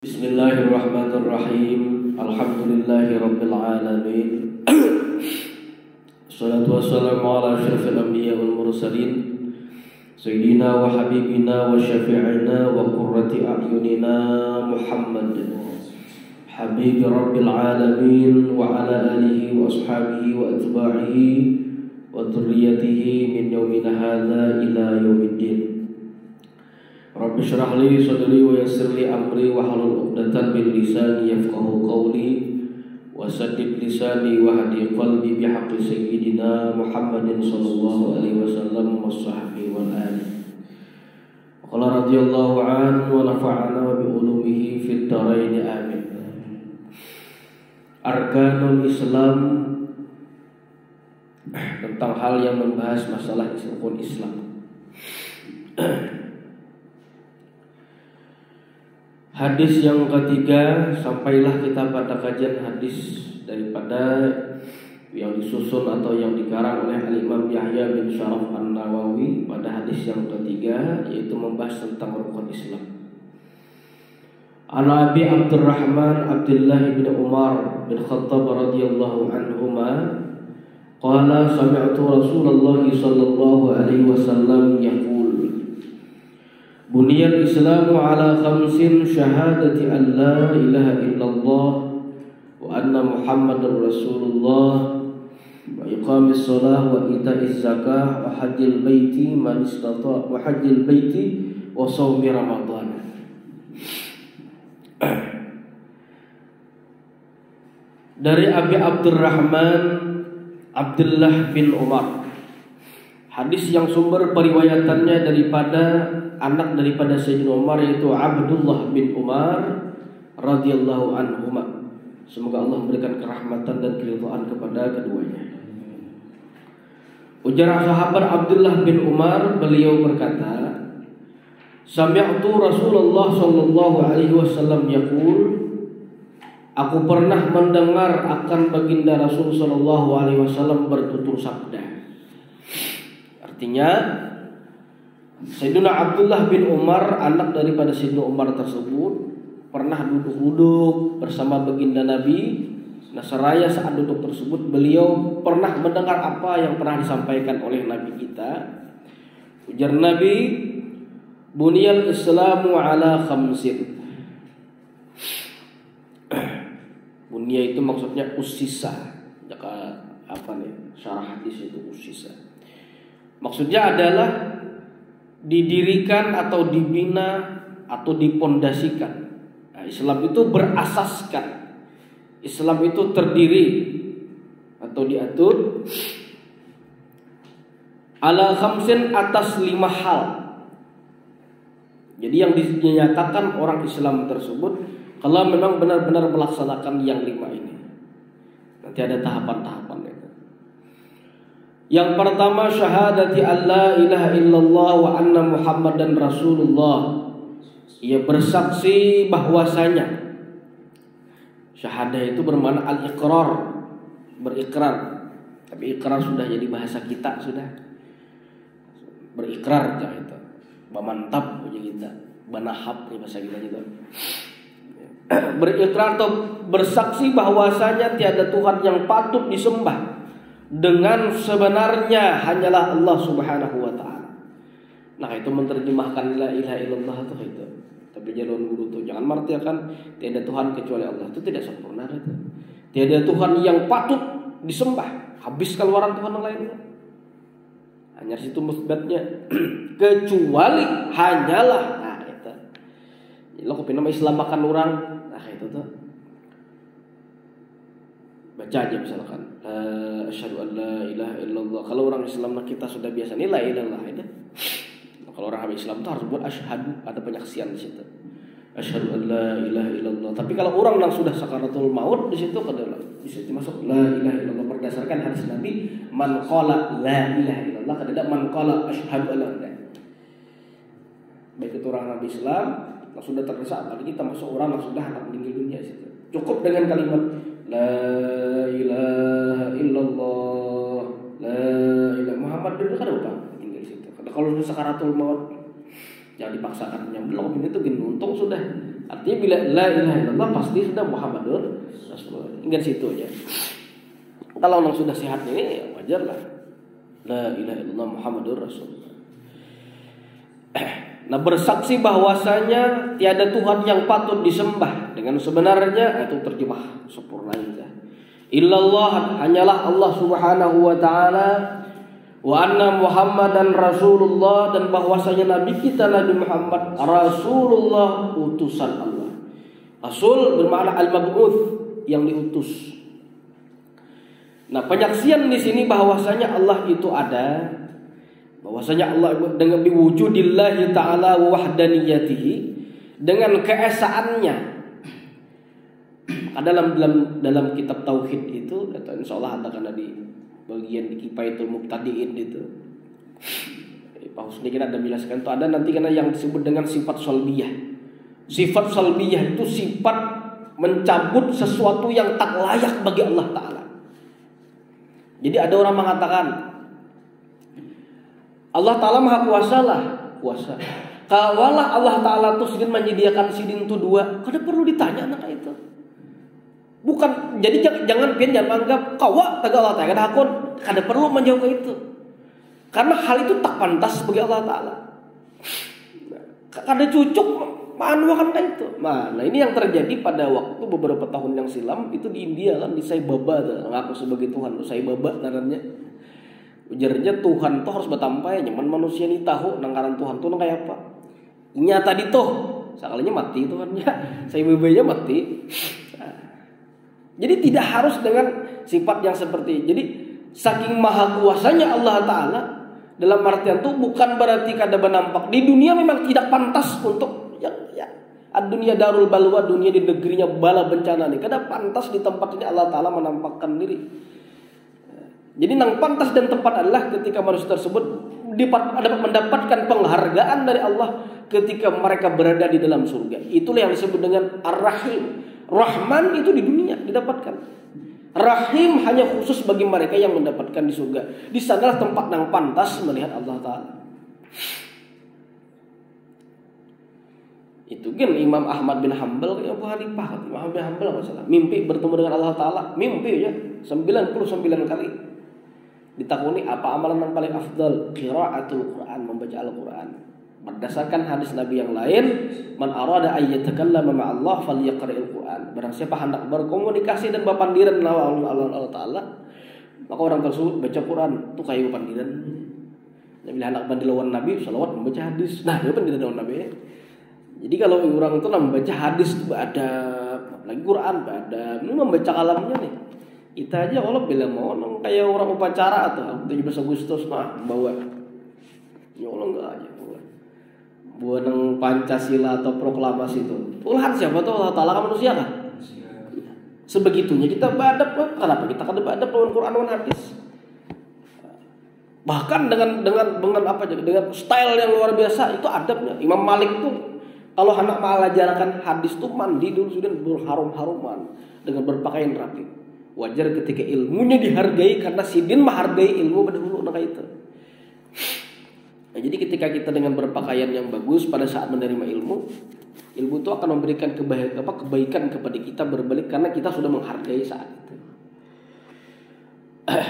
Bismillahirrahmanirrahim. Alhamdulillahirabbil alamin. Wassalatu wassalamu ala asyrafil anbiya wal mursalin sayyidina wa habibina wa syafi'ina wa qurrati a'yunina Muhammad habibi rabbil alamin wa ala alihi wa ashabihi wa atba'ihi wa dhurriyyatihi min yawmina hadza ila yaumiddin. Rabbi shrah li sadri wa yassir li amri wa hlul 'uqdatam min lisani yafqahu qawli wa saddid lisani wa hadi qalbi bi haqqi sayyidina Muhammadin sallallahu alaihi wasallam wa sahbihi wal ali. Qala radhiyallahu anhu wa nafa'ana bi ulumihi fid dharain amin. Arkanul Islam, tentang hal yang membahas masalah rukun Islam. Hadis yang ketiga, sampailah kita pada kajian hadis daripada yang disusun atau yang dikarang oleh Al-Imam Yahya bin Syaraf An-Nawawi pada hadis yang ketiga, yaitu membahas tentang rukun Islam. An Abi Abdurrahman Abdullah bin Umar bin Khattab radhiyallahu anhuma qala sami'tu Rasulullah sallallahu alaihi wasallam yaqul Buniyal Islamu ala khamsin syahadati an la ilaha illallah wa anna Muhammadar Rasulullah wa iqamis shalah wa ita'iz zakah wa hajjil baiti man istata' wa hajjil baiti wa shaumi Ramadan. Dari Abi Abdurrahman Abdullah bin Umar, hadis yang sumber periwayatannya daripada anak daripada Sayyidina Umar, yaitu Abdullah bin Umar radhiyallahu anhuma. Semoga Allah memberikan kerahmatan dan keridhaan kepada keduanya. Ujar sahabat Abdullah bin Umar, beliau berkata, sami'tu Rasulullah sallallahu alaihi wasallam yaqul, aku pernah mendengar akan baginda Rasul sallallahu alaihi wasallam bertutur sabda. Artinya Sayyidina Abdullah bin Umar, anak daripada Sayyidina Umar tersebut, pernah duduk-duduk bersama baginda Nabi. Nah, seraya saat duduk tersebut, beliau pernah mendengar apa yang pernah disampaikan oleh Nabi kita. Ujar Nabi, Buniyal Islamu ala khamsin. Bunya itu maksudnya usisa. Jika syarah hadis itu usisa. Maksudnya adalah didirikan atau dibina atau dipondasikan. Nah, Islam itu berasaskan. Islam itu terdiri atau diatur ala khamsin, atas 5 hal. Jadi yang dinyatakan orang Islam tersebut kalau memang benar-benar melaksanakan yang 5 ini. Nanti ada tahapan-tahapannya. Yang pertama, syahadati alla ilaha illallah wa anna Muhammadan Rasulullah. Ia bersaksi bahwasanya, syahadah itu bermakna al-iqrar, berikrar. Tapi ikrar sudah jadi bahasa kita sudah. Berikrar aja itu. Bamantap aja kita. Banahap nih bahasa kita juga. Berikrar atau bersaksi bahwasanya tiada Tuhan yang patut disembah dengan sebenarnya hanyalah Allah Subhanahu wa taala. Nah, itu menerjemahkan la ilaha illallah itu. Tapi jalan guru tuh jangan martiakan tiada Tuhan kecuali Allah. Itu tidak sempurna itu. Tiada Tuhan yang patut disembah. Habis keluaran Tuhan lain. Hanya situ musbatnya kecuali hanyalah. Nah, itu. Lo kok nama Islam makan orang. Nah, itu tuh. Baca aja misalkan asyhadu an la ilaha illallah. Kalau orang Islam kita sudah biasa nih la ilaha illallah. Kalau orang Islam itu harus buat asyhadu, ada penyaksian di situ. Asyhadu an la ilaha illallah. Tapi kalau orang yang sudah sakaratul maut, di situ adalah di situ masuk la ilaha illallah berdasarkan hadis Nabi, man qala la ilaha illallah, tidak man qala asyhadu an la ilaha. Baik itu orang Nabi Islam yang sudah terdesak, apalagi kita masuk orang yang sudah akan meninggal dunia situ. Cukup dengan kalimat la ilaha illallah, la ilaha Muhammad itu kan apa? Tinggal situ. Kalau sudah sakaratul maut jangan dipaksakan. Yang belum ini tuh untung sudah Artinya bila la ilaha illallah pasti sudah Muhammadur Rasulullah. Ingat situ aja. Kalau orang sudah sehat ini ya wajarlah. La ilaha illallah Muhammadur Rasulullah. Nah, bersaksi bahwasanya tiada Tuhan yang patut disembah dengan sebenarnya, itu terjemah sempurna saja. Illallah, hanyalah Allah Subhanahu wa taala, wa anna Muhammadan Rasulullah, dan bahwasanya Nabi kita Nabi Muhammad Rasulullah, utusan Allah. Rasul bermakna al-mab'uts, yang diutus. Nah, penyaksian di sini bahwasanya Allah itu ada, bahwasanya Allah dengan biwujudillahi ta'ala wa wahdaniyatihi, dengan keesaannya. Dalam kitab tauhid itu, insyaallah ada karena di bagian di Kifayatul Mubtadi'in itu, Pak Husni kita ada menjelaskan itu ada nanti karena yang disebut dengan sifat salbiyah. Sifat salbiyah itu sifat mencabut sesuatu yang tak layak bagi Allah Ta'ala. Jadi ada orang mengatakan Allah Ta'ala maha kuasa lah, kuasa. Kawalah Allah Ta'ala tuh sidin menyediakan sidin itu dua, kada perlu ditanya anak itu. Bukan, jadi jangan anggap kawa taga Allah Ta'ala hakun, kada perlu menjawab itu. Karena hal itu tak pantas bagi Allah Ta'ala. Kada cucuk manuakan itu. Nah, ini yang terjadi pada waktu beberapa tahun yang silam itu di India kan, di Sai Baba ngaku sebagai Tuhan, Sai Baba namanya. Ujarnya Tuhan tuh harus bertampai, nyaman manusia ini tahu nangkaran Tuhan tuh kayak apa. Inya tadi tuh, sekalinya mati Tuhannya, Sai Babanya mati. Jadi tidak harus dengan sifat yang seperti. Jadi saking maha kuasanya Allah Ta'ala, dalam artian itu bukan berarti kada bernampak. Di dunia memang tidak pantas untuk ya ad-dunya darul balwa, dunia di negerinya bala bencana nih. Kada pantas di tempat ini Allah Ta'ala menampakkan diri. Jadi nang pantas dan tepat adalah ketika manusia tersebut dapat mendapatkan penghargaan dari Allah ketika mereka berada di dalam surga. Itulah yang disebut dengan Ar-Rahim. Rahman itu di dunia didapatkan. Rahim hanya khusus bagi mereka yang mendapatkan di surga. Di sanalah tempat yang pantas melihat Allah Ta'ala. Itu kan Imam Ahmad bin Hanbal, Abu Hanifah, Imam Ahmad bin Hanbal masalah mimpi bertemu dengan Allah Ta'ala, mimpi ya 99 kali. Ditakuni apa amalan yang paling afdal? Qiraatul Quran, membaca Al-Quran. Berdasarkan hadis Nabi yang lain, man arada ay yatakallama ma'allah falyaqra'il Quran. Barang siapa hendak berkomunikasi dan berpandiran dengan Allah Ta'ala, maka orang tersebut baca Quran. Itu kayak pandiran. Nabi hendak pandilawan Nabi, salawat membaca hadis. Nah, dia pandiran lawan Nabi. Jadi kalau orang itu membaca hadis itu ada, lagi Quran ada, ini membaca kalamnya nih. Kita aja kalau bila mau kayak orang upacara atau 17 Agustus bawa. Ya Allah enggak aja buat nang Pancasila atau proklamasi itu. Tuhan siapa tuh Allah Ta'ala manusia kan? Sebegitunya kita beradab. Kenapa kita kada beradab dengan Quran dan hadis? Bahkan dengan apa jadi dengan style yang luar biasa itu adabnya. Imam Malik tuh kalau anak mengajarkan hadis tuh mandi dulu sudah berharum-haruman dengan berpakaian rapi. Wajar ketika ilmunya dihargai karena sidin menghargai ilmu pada dulu nak itu. Nah, jadi ketika kita dengan berpakaian yang bagus pada saat menerima ilmu itu akan memberikan kebaikan kepada kita berbalik karena kita sudah menghargai saat itu. Nah,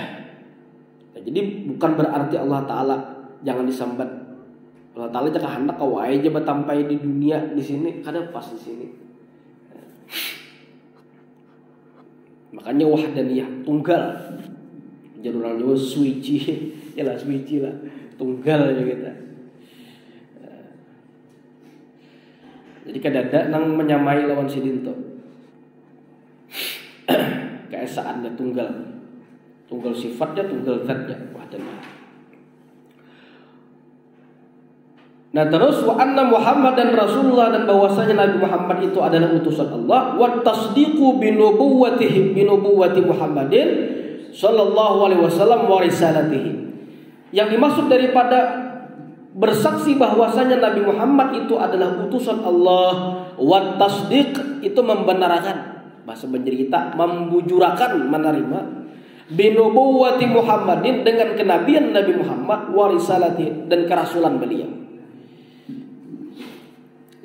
jadi bukan berarti Allah Ta'ala jangan disambat. Allah Ta'ala jangan hendak kau aja bertampai di dunia di sini, kada pas di sini. Makanya wahdaniyah tunggal. Jadi orang Jawa suci, ya lah suci lah. Tunggal aja kita. Jadi kadang nang menyamai lawan sidin to. Keesaannya tunggal. Tunggal sifatnya, tunggal zatnya. Wahdaniyah. Nah terus wa anna Muhammad dan Rasulullah, dan bahwasanya Nabi Muhammad itu adalah utusan Allah, wa tasdiqu bi nubuwwati Muhammadin sallallahu alaihi wasallam wa risalatihi. Yang dimaksud daripada bersaksi bahwasanya Nabi Muhammad itu adalah utusan Allah, wa tasdiq itu membenarkan, bahasa Banjar kita membujurakan, menerima, bi nubuwwati Muhammadin dengan kenabian Nabi Muhammad, wa risalatihi dan kerasulan beliau.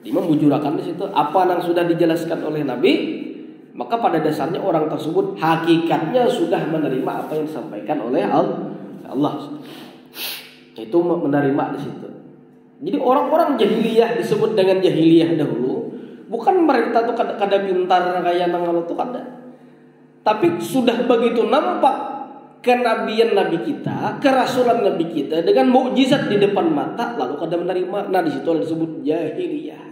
Membujurakan di situ apa yang sudah dijelaskan oleh Nabi, maka pada dasarnya orang tersebut hakikatnya sudah menerima apa yang disampaikan oleh Allah. Itu menerima di situ. Jadi orang-orang jahiliyah disebut dengan jahiliyah dahulu, bukan mereka tuh kada pintar kayak nang itu kada. Tapi sudah begitu nampak kenabian Nabi kita, kerasulan Nabi kita dengan mukjizat di depan mata, lalu kada menerima. Nah di situ disebut jahiliyah.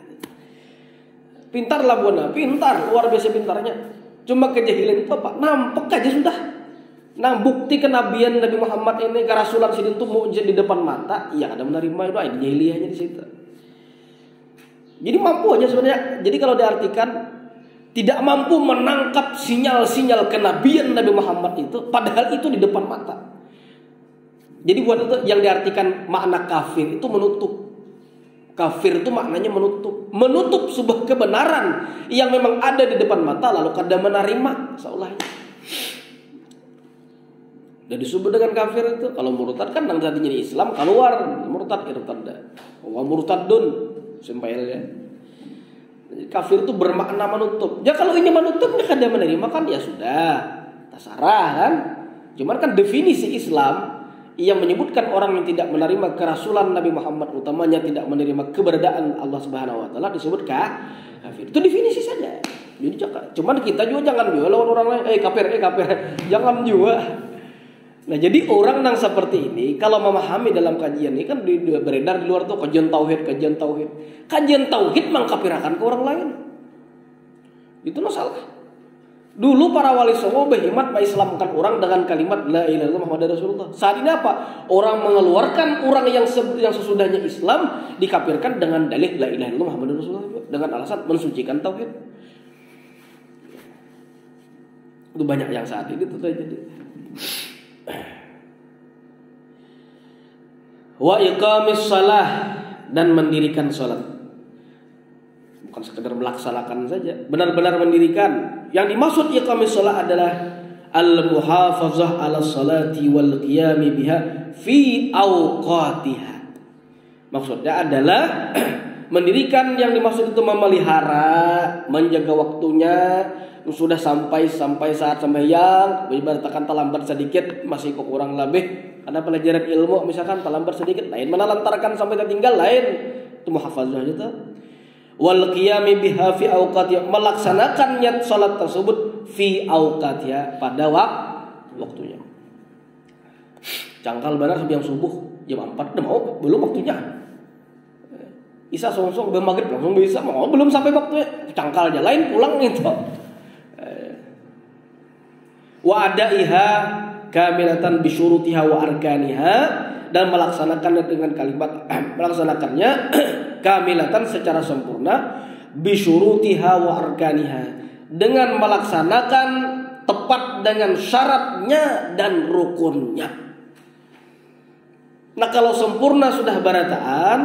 Pintarlah buana, pintar, luar biasa pintarnya. Cuma kejahilan itu apa? Nampak aja sudah. Nah bukti kenabian Nabi Muhammad ini, kerasulan sini itu mukjizat di depan mata, ya kada menerima itu aja jahiliyahnya di situ. Jadi mampu aja sebenarnya. Jadi kalau diartikan tidak mampu menangkap sinyal-sinyal kenabian Nabi Muhammad itu, padahal itu di depan mata. Jadi buat itu yang diartikan makna kafir itu menutup. Kafir itu maknanya menutup sebuah kebenaran yang memang ada di depan mata lalu kada menerima seolahnya. Dan disebut dengan kafir itu. Kalau murtad kan nang jadinya di Islam keluar murtad irtadda. Wa murtadun sampainya. Kafir itu bermakna menutup. Ya kalau ini menutupnya kada menerima kan ya sudah, terserah kan. Cuman kan definisi Islam yang menyebutkan orang yang tidak menerima kerasulan Nabi Muhammad, utamanya tidak menerima keberadaan Allah Subhanahu wa taala, disebut kafir. Itu definisi saja. Jadi cuman kita juga jangan juga lawan orang lain, kafir. Jangan juga. Nah, jadi orang yang seperti ini kalau memahami dalam kajian ini kan beredar di luar tuh kajian tauhid. Kajian tauhid mengkafirkan ke orang lain. Itu masalah. Dulu para wali songo berhemat mengislamkan orang dengan kalimat la ilaha illallah Muhammadur Rasulullah. Saat ini apa? Orang mengeluarkan orang yang sesudahnya Islam dikafirkan dengan dalih la ilaha illallah Muhammadur Rasulullah dengan alasan mensucikan tauhid. Itu banyak yang saat ini tuh jadi. Wa iqamis shalah, dan mendirikan salat. Bukan sekedar melaksanakan saja, benar-benar mendirikan. Yang dimaksud iqamis shalah adalah al-muhafazah 'ala salati wal qiyam biha fi awqatiha. Maksudnya adalah mendirikan, yang dimaksud itu memelihara, menjaga waktunya. Sudah sampai saat sembahyang, ibaratkan terlambat sedikit masih kurang lebih. Ada pelajaran ilmu misalkan terlambat sedikit, lain mana lantarkan sampai tertinggal, lain itu muhafazah itu. Wal qiyami biha fi awqatiha, melaksanakan niat salat tersebut fi awqatiha, pada waktunya. Cangkal benar sampai yang subuh jam 4 udah mau belum waktunya. Isa songsong maghrib langsung bisa mau belum sampai waktunya, cangkalnya lain pulang itu. Wa adaiha kamilatan bisyurutiha wa arkaniha, dan melaksanakannya dengan kalimat melaksanakannya kamilatan secara sempurna, bisyurutiha wa arkaniha, dengan melaksanakan tepat dengan syaratnya dan rukunnya. Nah kalau sempurna sudah barataan,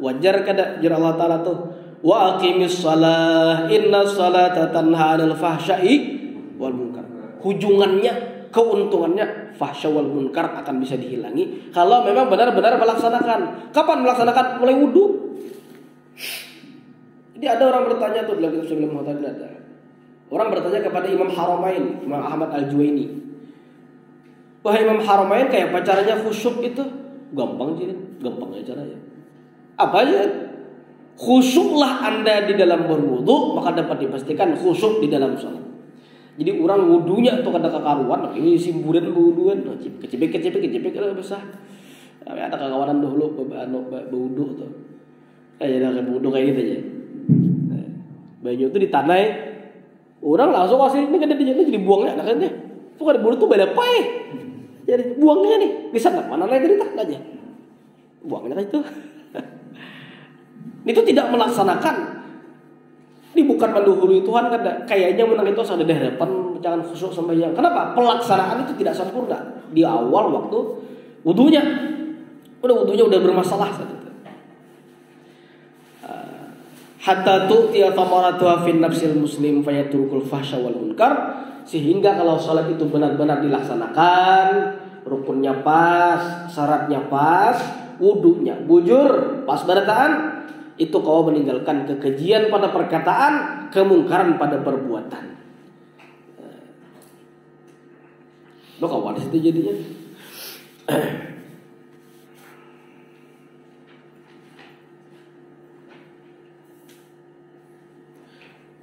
wajar kada jar Allah Ta'ala tuh, wa aqimis shalah inna salata tanha 'anil fahsya'i wal munkar. Hujungannya, keuntungannya fahsya wal munkar akan bisa dihilangi kalau memang benar-benar melaksanakan. Kapan melaksanakan? Mulai wudu. Jadi ada orang bertanya tuh dalam kitab sebelum Mu'tazilah. Orang bertanya kepada Imam Haramain, Imam Ahmad Al-Juwaini. Wahai Imam Haramain, kayak caranya khusyuk itu? Gampang sih, gampang aja caranya. Apa aja? Khusyuklah Anda di dalam berwudu, maka dapat dipastikan khusyuk di dalam salat. Jadi orang wudunya tuh kada kekaruan, ini simburan wuduan, kecipik kalau besar. Ada kawanan dahulu wudu tuh. Kayak ada wudu kayak gitu aja. Banyu tuh ditanai, orang langsung kasih ini kada jadi buangnya anaknya. Tuh kada wudu tuh beda pai. Jadi buangnya nih, bisa enggak mana lagi cerita aja. Buangnya itu. Itu tidak melaksanakan. Ini bukan mendahului Tuhan, kayaknya menang itu ada di hadapan, jangan khusyuk sembahyang. Kenapa? Pelaksanaan itu tidak sempurna di awal waktu wudunya. Wudunya udah bermasalah saat itu. Hatta tu'tiya thamaratuha fi nafsil muslim fayatrukul fahsya wal munkar, sehingga kalau salat itu benar-benar dilaksanakan, rukunnya pas, syaratnya pas, wudunya bujur, pas barataan, itu kau meninggalkan kekejian pada perkataan, kemungkaran pada perbuatan. Lo kawan itu jadinya.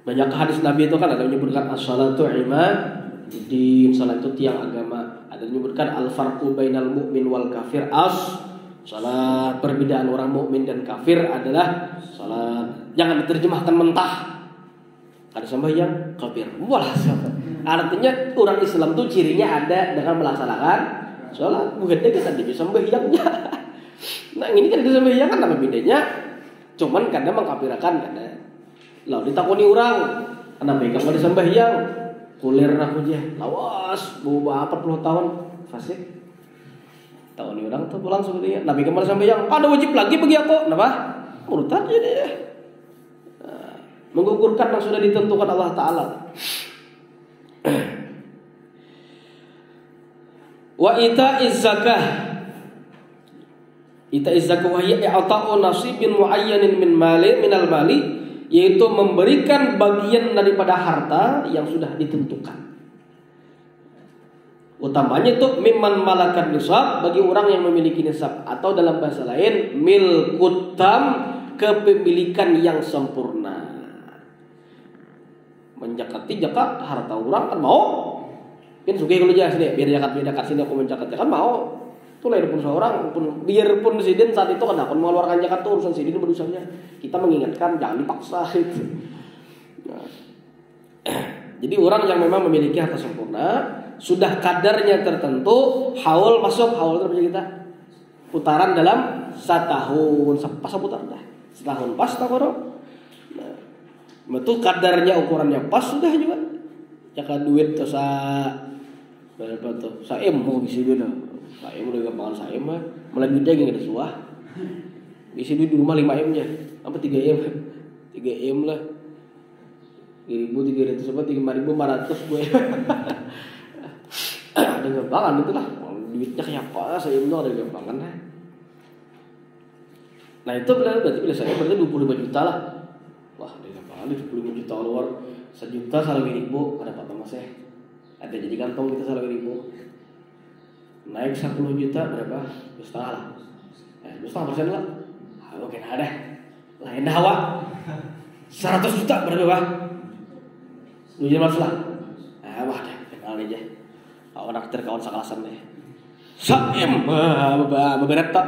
Banyak hadis Nabi itu kan ada menyebutkan as-salatu imaduddin, salat itu tiang agama. Ada menyebutkan al-farqu bainal mu'min wal kafir salat. Perbedaan orang mukmin dan kafir adalah salat. Jangan diterjemahkan mentah. Ada sembahyang kafir. Walah, artinya orang Islam tuh cirinya ada dengan melaksanakan salat. Bukan dia kita bisa sembahyangnya. Nah, ini kan sembahyang kan apa bedanya? Cuman kadang mengkafirkan kadang. Lalu ditakoni orang, kenapa kamu ada sembahyang? Kulir aku aja, lawas, bawa 40 tahun, fasik. Takoni orang tuh pulang seperti itu. Nabi kamu ada sembahyang, ada wajib lagi bagi aku, kenapa? Murtad aja deh. Menggugurkan yang sudah ditentukan Allah Taala. Wa ita'iz zakah. Ita'iz zakah wa hiya i'ta'u nasibin muayyanin minal mali, yaitu memberikan bagian daripada harta yang sudah ditentukan. Utamanya itu mimman malakan nisab, bagi orang yang memiliki nisab, atau dalam bahasa lain milkutam, kepemilikan yang sempurna. Menjakati jakat harta orang kan mau. Kan sugih kalau jelas deh, biar jakat sini aku menjakat kan mau. Itu lain pun seorang pun, biarpun presiden saat itu kan akan mengeluarkan zakat, itu urusan presiden berurusannya. Kita mengingatkan jangan dipaksa itu. Nah. Jadi orang yang memang memiliki harta sempurna, sudah kadarnya tertentu, haul masuk, haul terus kita putaran dalam setahun, pas putar dah. Setahun pas tak koro. Nah, betul kadarnya ukurannya pas sudah juga. Jaka duit tuh berapa tuh? Saem mau bisa juga. Saem udah gampang saem mah, malah duitnya gak ada suah. Bisa duit di rumah 5 M nya, apa 3 M? 3 M lah. 3.300 apa 5.500 gue. Ada gampangan itu lah. Duitnya kayak apa? Saem nya ada gampangan lah. Nah itu berarti bila saya berarti 25 juta lah. Wah, ada gampangan 25 juta luar. 1 juta salah ribu ada apa mas ya? Ada jadi kantong kita salah ribu. Naik 10 juta berapa? 2,5 lah. 2,5% lah. Oke, ada. Lain hawa. 100 juta berapa, Pak? 2,5 lah. Wah, deh, kenal aja. Awak nak terkawan sakalasan deh. Saem, beberat tak?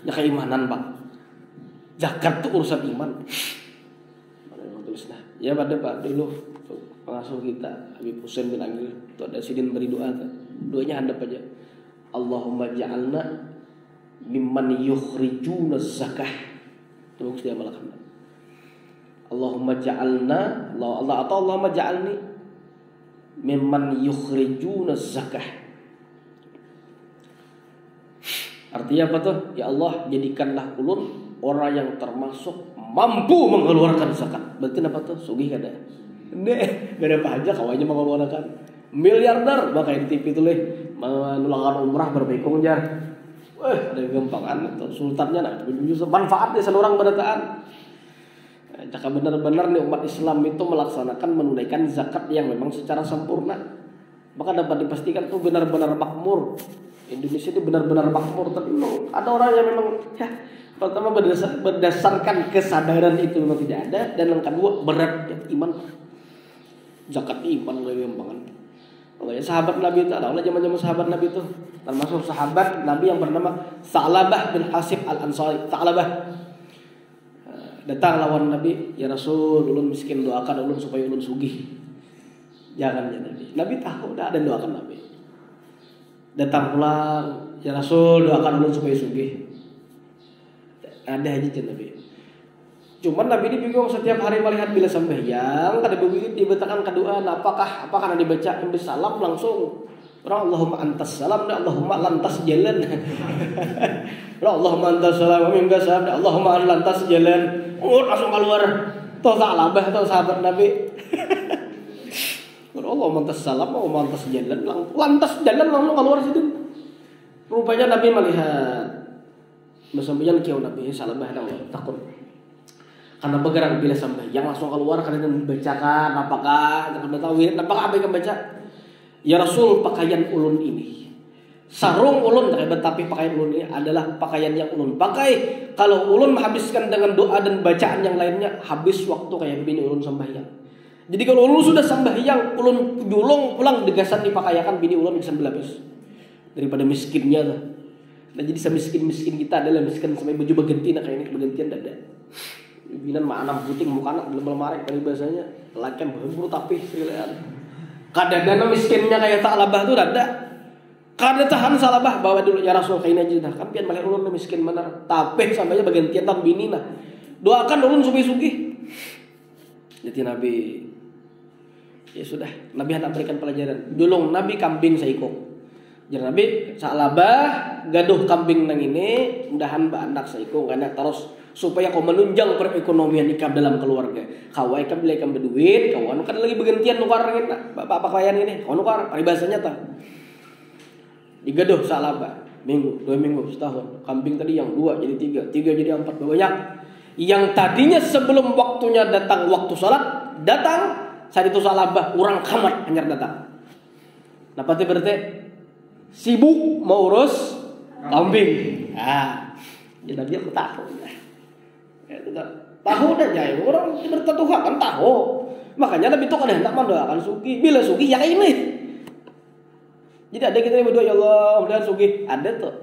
Ya keimanan, Pak. Zakat tuh urusan iman. Mana yang tulis nah? Ya pada Pak dulu pengasuh kita Habib Husain bin Agil itu ada sidin beri doa kan. Doanya handap aja. Allahumma ja'alna mimman yukhrijuna zakah. Itu bagus dia malakan. Allahumma ja'alna Allah atau Allahumma ja'alni mimman yukhrijuna zakah. Artinya apa tuh? Ya Allah, jadikanlah ulun orang yang termasuk mampu mengeluarkan zakat. Berarti apa tuh? Sugih kada. Nih, beda apa aja kawannya mengeluarkan. Miliarder bakal di TV tuh leh menulangkan umrah berbekong jar. Wah, ada gampangan tuh sultannya nak manfaatnya seorang berataan. Jika benar-benar nih umat Islam itu melaksanakan menunaikan zakat yang memang secara sempurna, maka dapat dipastikan tuh benar-benar makmur. Indonesia itu benar-benar makmur. Tapi ada orang yang memang ya, pertama berdasarkan kesadaran itu memang tidak ada, dan yang kedua berat ya, iman. Zakat iman lebih gampangan. Makanya sahabat Nabi itu adalah zaman-zaman sahabat Nabi itu termasuk sahabat Nabi yang bernama Sa'labah bin Hasib al-Ansari. Sa'labah datang lawan Nabi, ya Rasul, ulun miskin, doakan ulun supaya ulun sugih. Jangan ya Nabi. Nabi tahu dah ada doakan Nabi. Datang pulang, ya Rasul, doakan ulun supaya sugih. Ada aja Nabi. Cuman Nabi ini bingung setiap hari melihat bila sembahyang, kada begitu dibetakan kedua, apakah dibaca ambil salam langsung. Allahumma antas salam, Allahumma lantas jalan. Allahumma antas salam, minka salam, Allahumma lantas jalan. Langsung keluar. Toh Sa'labah atau sahabat Nabi. Allahumma antas salam, Allahumma lantas jalan, lantas jalan langsung keluar situ. Rupanya Nabi melihat bersembahyang kiau Nabi Sa'labah takut. Karena begeran bila sembahyang langsung keluar kalian membacakan apakah jangan tahu apakah apa yang baca. Ya Rasul, pakaian ulun ini sarung ulun tapi pakaian ulun ini adalah pakaian yang ulun pakai kalau ulun menghabiskan dengan doa dan bacaan yang lainnya habis waktu kayak bini ulun sembahyang. Jadi kalau ulun sudah sembahyang ulun julung pulang degasan dipakaiakan bini ulun bisa belabis daripada miskinnya tuh. Nah jadi semiskin-miskin kita adalah miskin sampai baju berganti nah kayak ini bergantian dada. Binan mah anak puting muka anak belum marek tadi bahasanya lakem berburu tapi silean. Kadang-kadang miskinnya kayak tak labah tuh dada. Kada tahan salabah bawa dulu ya Rasul kain aja dah. Kampian malih ulun miskin benar. Tapi sampainya bagian tan bini nah. Doakan ulun sugi-sugi. Jadi Nabi ya sudah, Nabi hendak berikan pelajaran. Julung Nabi kambing saiko. Jadi Nabi salabah gaduh kambing nang ini mudahan anak saiko kana terus supaya kau menunjang perekonomian ikam dalam keluarga. Kau ikam bila ikam berduit, kau anu kan lagi bergantian nukar ngena. Bapak klien ini, kau nukar paribasanya tah. Digaduh salaba minggu, 2 minggu, setahun. Kambing tadi yang 2 jadi 3, 3 jadi 4 banyak. Yang tadinya sebelum waktunya datang waktu salat, datang saat itu salabah orang kamar hanya datang. Nah, berarti sibuk mau urus kambing. Nah, jadi dia tahu. Tahu dan jaya orang bertatuhan kan tahu. Makanya Nabi itu kadang hendak mendoakan sugi. Bila sugi ya ini. Jadi ada kita yang berdoa ya Allah mudah-mudahan sugi. Ada tuh.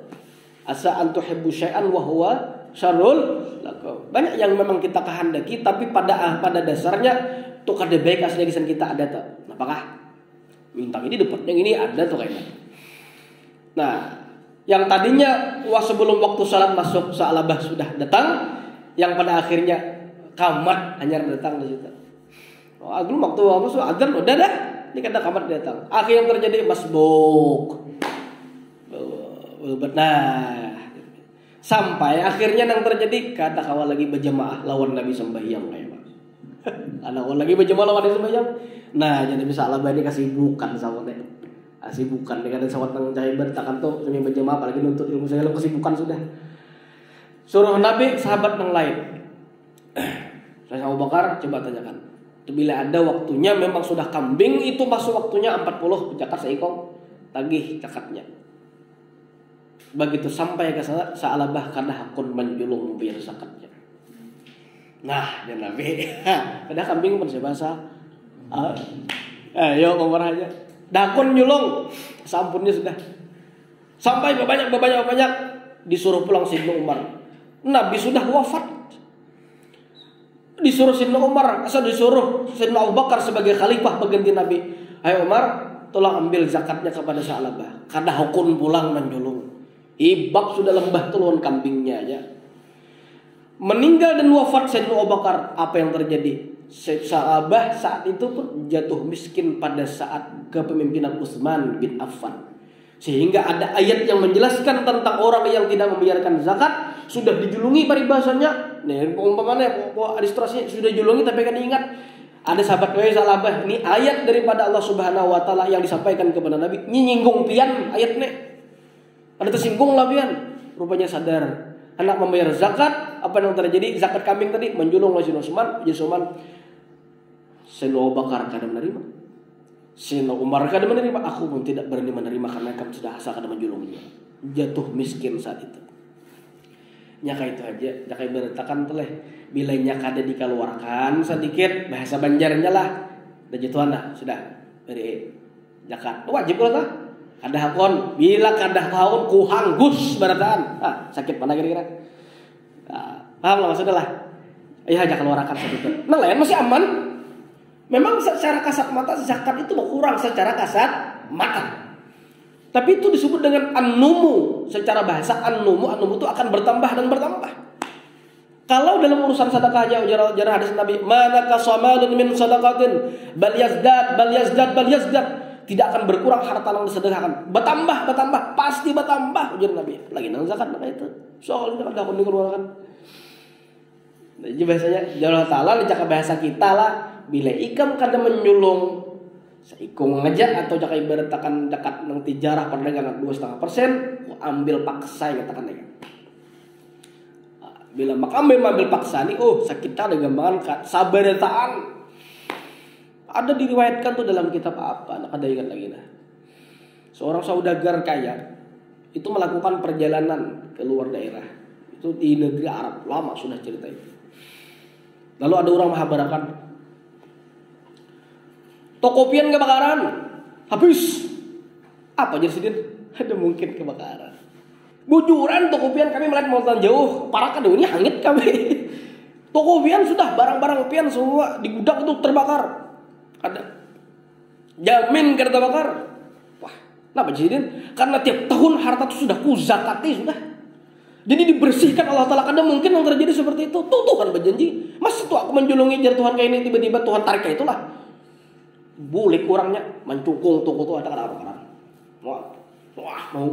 Asa antuhibbu syai'an wa huwa syarrul lakum. Banyak yang memang kita kehendaki tapi pada dasarnya tuh kada baik asli gisan kita ada tuh. Apakah bintang ini dapat yang ini ada tuh kayaknya. Nah, yang tadinya sebelum waktu salat masuk salabah sudah datang, yang pada akhirnya kamat hanya datang di situ. Oh, belum waktu azan udah dah. Ini kata kamat datang. Akhirnya terjadi masbuk. Nah, sampai akhirnya yang terjadi kata kawal lagi berjamaah lawan Nabi sembahyang kayak Pak. Anak kawal lagi berjamaah lawan Nabi sembahyang. Nah, jadi bisa alaba ini kasih bukan sawatnya. Kasibukan dengan sawat nang cahaya bertakan tuh semi berjamaah apalagi nuntut ilmu saya kesibukan sudah. Suruh Nabi sahabat yang lain. Saya Abu Bakar coba tanyakan. Bila ada waktunya memang sudah kambing itu masuk waktunya 40 zakat seikong tagih zakatnya. Begitu sampai ke sana sa'alabah kana hakun menjulung membayar zakatnya. Nah, dan Nabi ada kambing pun saya bahasa. Ayo ngomong aja. Dakun nyulung sampunnya sudah. Sampai banyak disuruh pulang Sayyidina Umar. Nabi sudah wafat. Disuruh Sayyidina Umar, disuruh Sayyidina Abu Bakar sebagai khalifah pengganti Nabi. Hai Umar, tolong ambil zakatnya kepada Sa'labah. Karena hukun pulang menjulung. Ibak sudah lembah telur kambingnya aja. Meninggal dan wafat Sayyidina Abu Bakar, apa yang terjadi? Sa'labah saat itu pun jatuh miskin pada saat kepemimpinan Utsman bin Affan. Sehingga ada ayat yang menjelaskan tentang orang yang tidak membayarkan zakat sudah dijulungi paribasanya. Nih umpamanya ilustrasinya sudah dijulungi tapi kan ingat ada sahabat Sa'labah. Ini ayat daripada Allah Subhanahu wa taala yang disampaikan kepada Nabi. Nyinggung pian ayatnya. Ada tersinggung lah pian. Rupanya sadar anak membayar zakat, apa yang terjadi? Zakat kambing tadi menjulung oleh Utsman, Sayyidina Abu Bakar kada menerima. Sayyidina Umar kada menerima. Aku pun tidak berani menerima karena kamu sudah asa kada menjulungnya. Jatuh miskin saat itu. Nyaka itu aja, nyaka beritakan teleh. Bila nyaka ada dikeluarkan sedikit bahasa Banjarnya lah. Dan jatuhan dah sudah dari zakat. Wajib lah. Kada hakon. Bila kada hakon ku hanggus barataan. Sakit mana kira-kira? Paham lah maksudnya lah. Ya aja keluarkan sedikit. Nah lain masih aman. Memang secara kasat mata zakat itu berkurang secara kasat mata. Tapi itu disebut dengan an-numu. Secara bahasa an-numu itu akan bertambah dan bertambah. Kalau dalam urusan sedekah aja ujar hadis Nabi, "Mana kasamalun min sadaqatin bal yazdad." Tidak akan berkurang harta yang disedekahkan. Bertambah, pasti bertambah ujar Nabi. Lagi nang zakat apa itu? Soalnya kada akan dikeluarkan. Jadi bahasanya Allah Ta'ala dicakap bahasa kita lah. Bila ikam kada menyulung seikung aja atau jaka ibaratakan dekat nang tijarah perdagangan 2,5%, ambil paksa yang katakan mereka. Bila maka ambil paksa nih, sakit ada gambaran sabarataan. Ada diriwayatkan tuh dalam kitab apa? Nak ada ingat lagi nah. Seorang saudagar kaya itu melakukan perjalanan ke luar daerah. Itu di negeri Arab, lama sudah cerita itu. Lalu ada orang menghabarkan, toko pian kebakaran, habis. Apa jadi sidin? Ada mungkin kebakaran. Bujuran toko pian kami melihat mautan jauh, para kadeu ini hangit kami. Toko pian sudah barang-barang pian semua di gudang itu terbakar. Ada jamin kena terbakar. Wah, kenapa jadi? Karena tiap tahun harta itu sudah kuzakati sudah. Jadi dibersihkan Allah Ta'ala. Kadang mungkin yang terjadi seperti itu. Tuhan berjanji, masa tuh aku menjulungi jar Tuhan kayak ini, tiba-tiba Tuhan tarik kayak itulah. Bulik kurangnya mencukung toko itu ada kebakaran. Wah, mau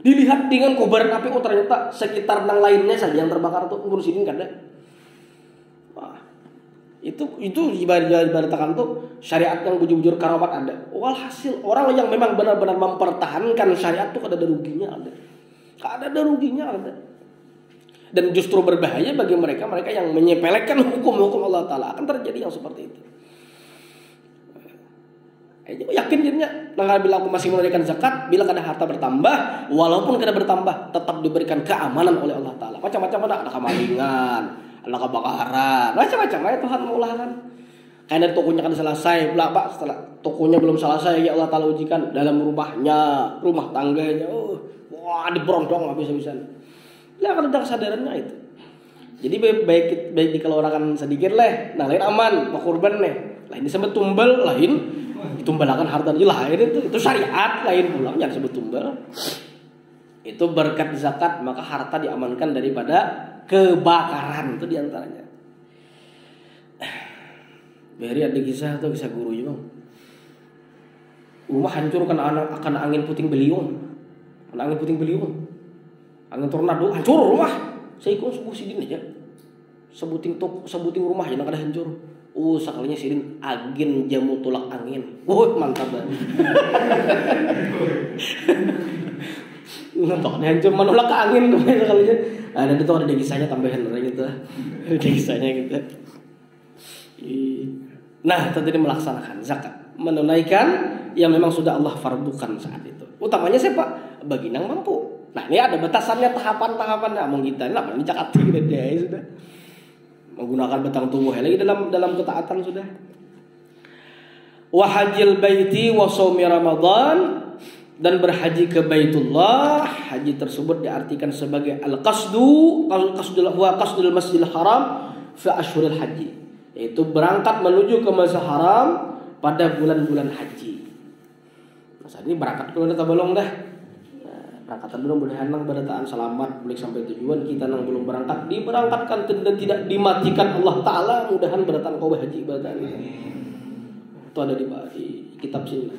dilihat dengan kobaran api, ternyata sekitar nang lainnya saja yang terbakar tuh ngurus ini kan ada. Wah, itu ibaratkan tuh syariat yang bujur-bujur karamat ada. Walhasil orang yang memang benar-benar mempertahankan syariat tuh ada ruginya ada. Ada ruginya ada. Dan justru berbahaya bagi mereka yang menyepelekan hukum-hukum Allah Ta'ala. Akan terjadi yang seperti itu. Yakin dirinya, bila aku masih menunaikan zakat, bila kada harta bertambah, walaupun kada bertambah, tetap diberikan keamanan oleh Allah Ta'ala. Macam-macam ada kemalingan, ada kebakaran, macam-macam ya Tuhan mengulahkan. Kayak dari tokonya kan selesai, Pak, setelah tokonya belum selesai, ya Allah Ta'ala ujikan dalam rumahnya, rumah tangganya, wah diberondong habis-habisan. Ya akan ada kesadarannya itu. Jadi baik dikeluarkan sedikit lah, nah lain aman, mau kurban nih, lain disebut tumbal, lain ditumbalakan harta lain itu syariat lain pulang jangan sebut tumbal. Itu berkat zakat maka harta diamankan daripada kebakaran, itu diantaranya. Beri ada kisah atau kisah guru juga. Rumah hancur akan angin puting beliung. Angin puting beliung. Angin tornado hancur rumah. Saya ikut sebuah sidin aja. Sebuting rumah yang ada hancur. Sekalinya sidin agen jamu tolak angin. Mantap banget. Nonton hancur menolak angin sekalinya. Ada itu ada kisahnya tambahan gitu. Ada kisahnya gitu. Nah, tadi melaksanakan zakat, menunaikan yang memang sudah Allah fardukan saat itu. Utamanya siapa? Bagi yang mampu. Nah, ini ada batasannya tahapan-tahapan. Nah, mau kita lah ini zakat dia sudah. Menggunakan batang tubuh lagi dalam ketaatan sudah. Wa hajjil baiti wa shaumi Ramadan, dan berhaji ke Baitullah. Haji tersebut diartikan sebagai al-qasdul Masjidil Haram fi asyhuril haji. Yaitu berangkat menuju ke Masjidil Haram pada bulan-bulan haji. Masa ini berangkat dulu dah belum dah. Berangkat dulu mudah-mudahan berataan selamat boleh sampai tujuan. Kita nang belum berangkat diberangkatkan dan tidak dimatikan Allah Ta'ala. Mudahan berataan kau haji berataan itu ada di kitab sini.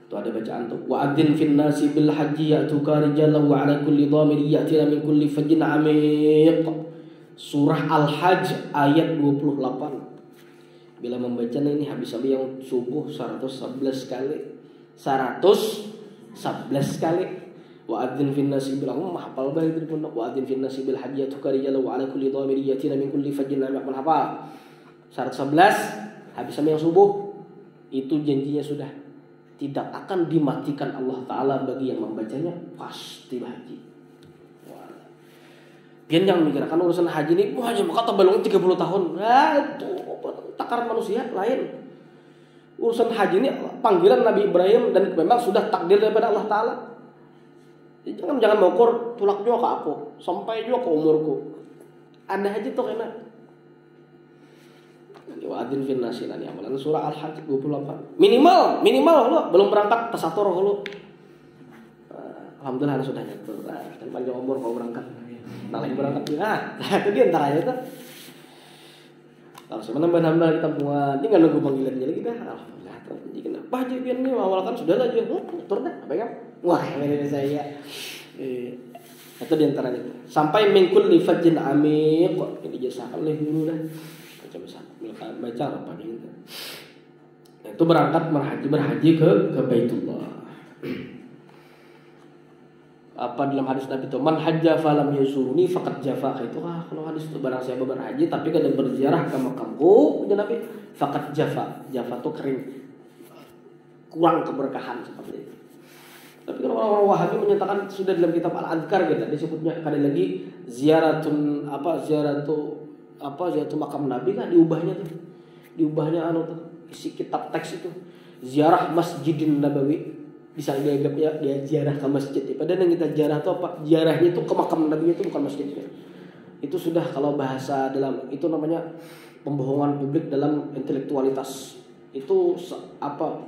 Itu ada bacaan tuh. Wa adzin fin nasi bil haji ya'tuka rijalan wa ala kulli dhamir ya'tina min kulli fajjin 'amiq. Surah Al-Hajj ayat 28. Bila membaca ini habis yang subuh 111 kali. 111 kali. Wa adzin fin nasi bil hafal banget itu pun. Wa adzin fin nasi bil haji ya'tuka rijalan wa ala kulli dhamir ya'tina min kulli fajjin 'amiq. Hafal. 111 habis yang subuh. Itu janjinya sudah tidak akan dimatikan Allah Ta'ala bagi yang membacanya, pasti haji. Pian jangan mikirkan urusan haji ini, wah aja maka belum 30 tahun. Itu takaran manusia lain. Urusan haji ini panggilan Nabi Ibrahim dan memang sudah takdir daripada Allah Ta'ala. Jangan mengukur tulak juga ke aku, sampai juga ke umurku. Ada haji tuh kena. Wa adzin fin nasi nani amalan surah Al-Hajj 28. Minimal lo belum berangkat tasatur lo. Alhamdulillah sudah nyatur. Dan panjang umur kau berangkat. Nah lagi berangkat itu dia antaranya tuh. Kalau sebenarnya nambah kita buat, tinggal nunggu panggilannya lagi dah. Alhamdulillah terjadi kenapa haji pian ini awal kan sudah lah aja. Tur dah apa ya? Wah ini saya. Itu di antaranya. Sampai mingkul li fajjin amiq kok dijelaskan oleh guru dah. Baca apa gitu. Itu berangkat berhaji ke Baitullah. apa dalam hadis Nabi itu man hajja falam yazuruni faqad jafa, itu kalau hadis itu barang siapa berhaji tapi kada berziarah ke makamku kata Nabi faqad jafa. Jafa itu kering, kurang keberkahan seperti itu. Tapi kalau orang-orang Wahabi menyatakan sudah dalam kitab Al-Adhkar kita disebutnya kada lagi ziaratu makam Nabi kan diubahnya tuh isi kitab teks itu ziarah Masjidin Nabawi. Bisa dianggapnya dia ziarah ke masjid. Padahal yang kita ziarah itu apa? Ziarahnya itu ke makam Nabi, itu bukan masjidnya. Itu sudah kalau bahasa dalam itu namanya pembohongan publik dalam intelektualitas. Itu apa?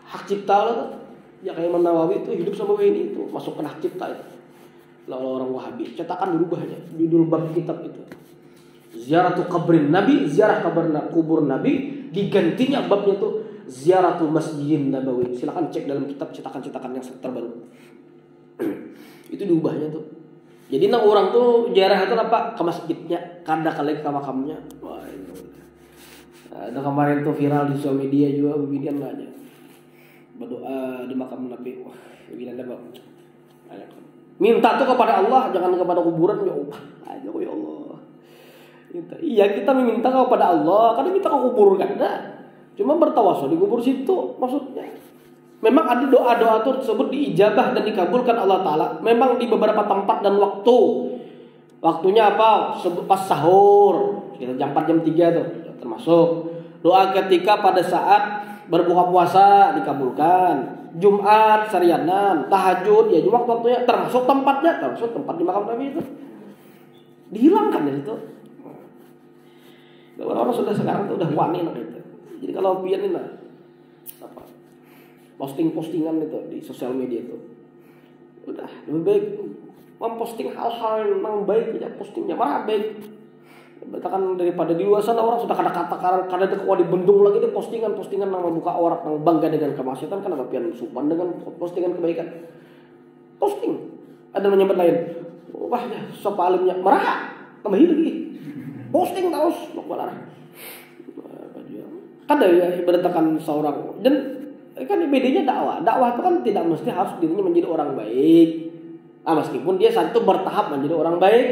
Hak cipta lah. Ya kayak Imam Nawawi itu hidup sama ini itu masuk ke hak cipta itu. Lalu orang Wahabi cetakan dirubahnya judul bab kitab itu. Ziaratu qabrin Nabi, ziarah kubur Nabi, digantinya babnya itu Ziaratu Masjidin Nabawi. Silakan cek dalam kitab cetakan-cetakan yang terbaru. Itu diubahnya tuh. Jadi nang orang tuh ziarah itu apa? Ke masjidnya, kada kali ke makamnya. Wah, itu. Ada kemarin tuh viral di sosial media juga beginian aja. Berdoa di makam Nabi. Wah, beginian ada bang. Minta tuh kepada Allah, jangan kepada kuburan ya Allah. Aja ya Allah. Iya kita meminta kepada Allah, kadang minta ke kubur kan. Nah, cuma bertawasul di kubur situ maksudnya. Memang ada doa-doa tersebut diijabah dan dikabulkan Allah Ta'ala. Memang di beberapa tempat dan waktu. Waktunya apa? Pas sahur. Kita jam 4 jam 3 tuh termasuk. Doa ketika pada saat berbuka puasa dikabulkan. Jumat sarianan, tahajud ya cuma waktunya termasuk tempatnya, termasuk tempat di makam Nabi itu. Dihilangkan dari itu. Orang-orang sudah sekarang tuh udah wani gitu. Jadi kalau pian ini apa posting-postingan itu di sosial media itu udah lebih baik memposting hal-hal yang baik aja postingnya malah baik. Bahkan daripada di luar sana orang sudah kada di bendung lagi itu postingan nama muka orang yang bangga dengan kemaksiatan kan ada pian supan dengan postingan kebaikan. Posting ada menyebut lain. Wahnya sapa alimnya marah tambah lagi. Posting terus mau larang. Ada ya berdasarkan seorang dan kan bedanya dakwah itu kan tidak mesti harus dirinya menjadi orang baik. Meskipun dia saat itu bertahap menjadi orang baik,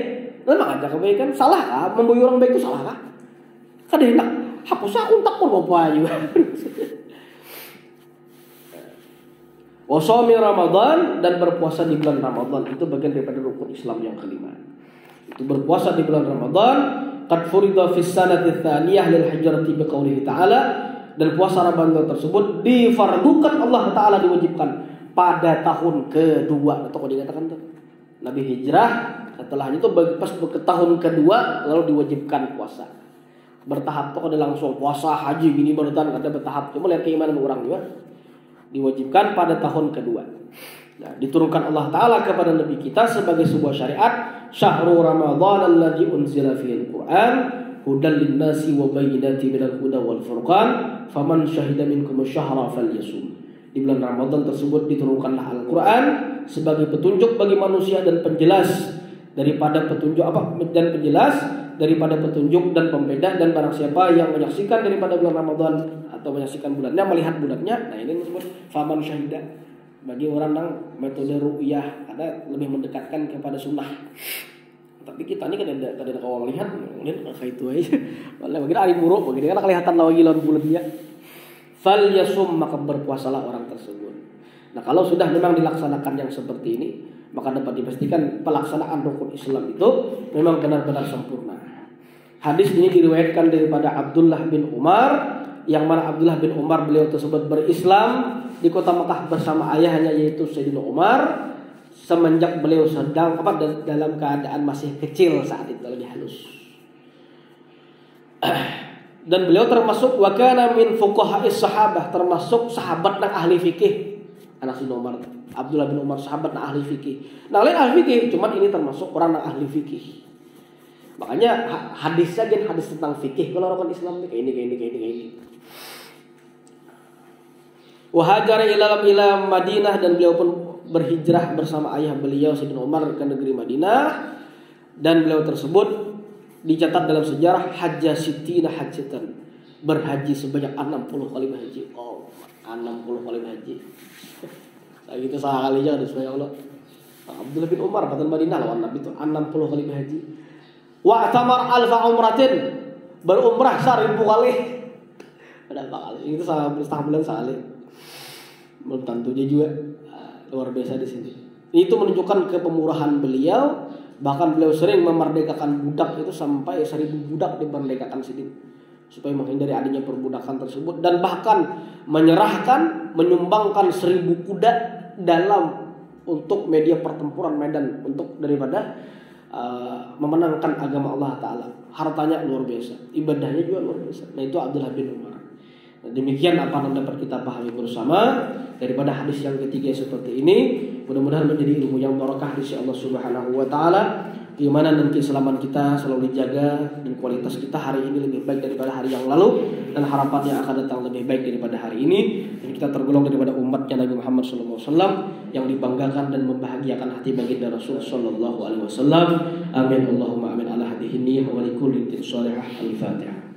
memang aja kebaikan salah kah? Membui orang baik itu salah kah? Kadang enak hapus aku tak pun apa juga. Wasami Ramadan dan berpuasa di bulan Ramadan itu bagian daripada rukun Islam yang kelima. Itu berpuasa di bulan Ramadan. Qad furida fis sanati tsaniyah lil hijrati biqaulihi ta'ala, dan puasa Ramadan tersebut difardukan Allah Ta'ala, diwajibkan pada tahun kedua. Atau kau dikatakan tuh Nabi hijrah, setelahnya itu pas ke tahun kedua lalu diwajibkan puasa. Bertahap tuh ada langsung puasa haji gini barutan ada bertahap. Cuma lihat keimanan orang juga. Diwajibkan pada tahun kedua. Nah, diturunkan Allah Ta'ala kepada Nabi kita sebagai sebuah syariat. Syahrul Ramadan alladzi unzila fihi al-Qur'an hudan lin-nasi wa bayyinatin minal huda wal furqan faman syahida minkum asy-syahra falyasum. Di bulan Ramadan tersebut diturunkanlah Al-Qur'an sebagai petunjuk bagi manusia dan penjelas daripada petunjuk daripada petunjuk dan pembeda, dan barang siapa yang menyaksikan daripada bulan Ramadan atau menyaksikan bulannya, melihat bulannya, nah ini disebut faman syahida. Bagi orang yang metode ru'yah ada lebih mendekatkan kepada sunnah. Tapi kita ini kan ada kawal lihat kayak itu aja. Malah bagi hari buruk, bagi kan kelihatan lagi lawan bulannya. Fal yasum, maka berpuasalah orang tersebut. Nah kalau sudah memang dilaksanakan yang seperti ini, maka dapat dipastikan pelaksanaan rukun Islam itu memang benar-benar sempurna. Hadis ini diriwayatkan daripada Abdullah bin Umar, yang mana Abdullah bin Umar beliau tersebut berislam di kota Mekah bersama ayahnya yaitu Sayyidina Umar semenjak beliau sedang dalam keadaan masih kecil saat itu lagi halus. Dan beliau termasuk wa kana min fuqaha'is sahabah, termasuk sahabat yang ahli fikih. Anak Sayyidina Umar, Abdullah bin Umar sahabat yang ahli fikih. Nah, lain ahli fikih, cuman ini termasuk orang yang ahli fikih. Makanya hadisnya kan hadis tentang fikih. Kalau orang Islam kayak ini. Wahajara ila Madinah, dan beliau pun berhijrah bersama ayah beliau Sayyidina Umar ke negeri Madinah, dan beliau tersebut dicatat dalam sejarah hajja sittina hajjatan, berhaji sebanyak 60 kali haji. Oh, 60 kali haji. Nah, gitu sekali aja ada supaya Allah. Abdullah bin Umar batal Madinah lawan Nabi itu 60 kali berhaji. Wa tamar alfa umratin, berumrah 1000 kali. Berapa kali? Itu setengah bulan sekali. Belum tentunya juga luar biasa di sini. Itu menunjukkan kepemurahan beliau. Bahkan beliau sering memerdekakan budak itu sampai 1000 budak dimerdekakan sini supaya menghindari adanya perbudakan tersebut, dan bahkan menyumbangkan 1000 kuda dalam untuk media pertempuran medan untuk daripada memenangkan agama Allah Ta'ala. Hartanya luar biasa, ibadahnya juga luar biasa. Nah itu Abdullah bin Umar. Nah, demikian apa yang dapat kita pahami bersama daripada hadis yang ketiga seperti ini. Mudah-mudahan menjadi ilmu yang barakah di sisi Allah Subhanahu wa taala. Gimana nanti keselamatan kita selalu dijaga dan kualitas kita hari ini lebih baik daripada hari yang lalu, dan harapannya akan datang lebih baik daripada hari ini, dan kita tergolong daripada umatnya Nabi Muhammad SAW yang dibanggakan dan membahagiakan hati baginda Rasul sallallahu alaihi wasallam. Amin Allahumma amin ala hadhihi wa likulli salihah. Al-Fatihah.